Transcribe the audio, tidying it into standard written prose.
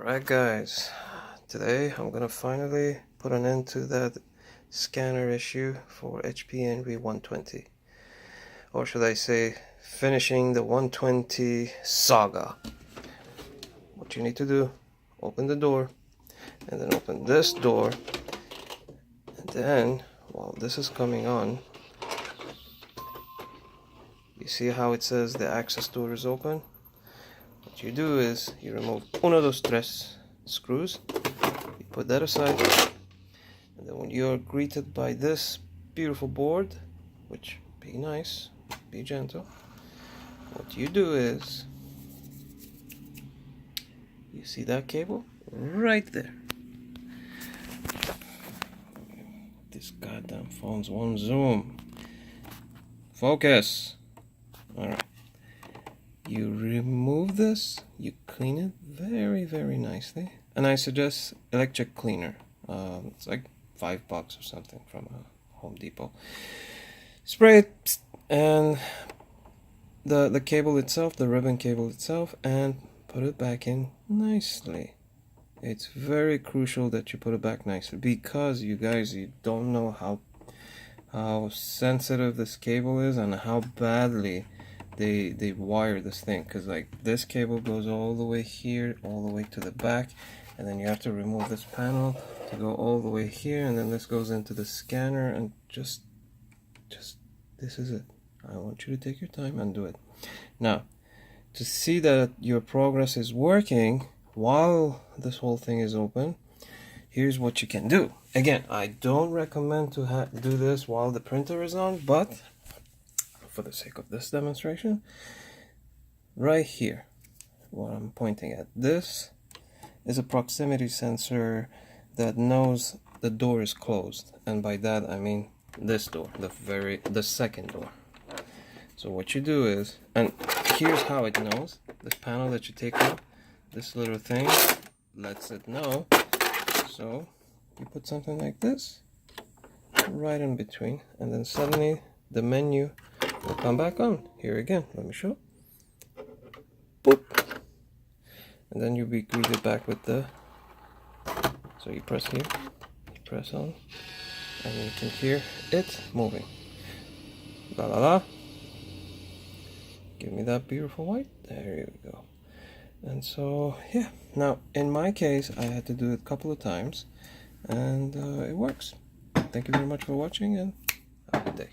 Alright guys, today I'm gonna finally put an end to that scanner issue for HP Envy 120. Or should I say, finishing the 120 saga. What you need to do, open the door, and then open this door, and then, while this is coming on, you see how it says the access door is open? What you do is, you remove uno, dos, tres screws, you put that aside, and then when you're greeted by this beautiful board, which be nice, be gentle, what you do is, you see that cable? Right there. This goddamn phone's won't zoom. Focus! Alright. You remove this, you clean it very, very nicely. And I suggest electric cleaner. It's like $5 or something from Home Depot. Spray it and the cable itself, the ribbon cable itself, and put it back in nicely. It's very crucial that you put it back nicely because you guys, you don't know how sensitive this cable is and how badly they wire this thing, because like this cable goes all the way here, all the way to the back, and then you have to remove this panel to go all the way here, and then this goes into the scanner, and just this is it. I want you to take your time and do it. Now, to see that your progress is working while this whole thing is open, here's what you can do. Again, I don't recommend to do this while the printer is on, but for the sake of this demonstration, right here, what I'm pointing at, this is a proximity sensor that knows the door is closed, and by that I mean this door, the second door. So what you do is, and here's how it knows. This panel that you take off, this little thing lets it know. So you put something like this right in between, and then suddenly the menu will come back on. Here again, let me show. Boop. And then you'll be greeted back with the, so you press here, you press on, and you can hear it moving. La la la. Give me that beautiful white. There you go. And so, yeah. Now, in my case, I had to do it a couple of times, and it works. Thank you very much for watching, and have a good day.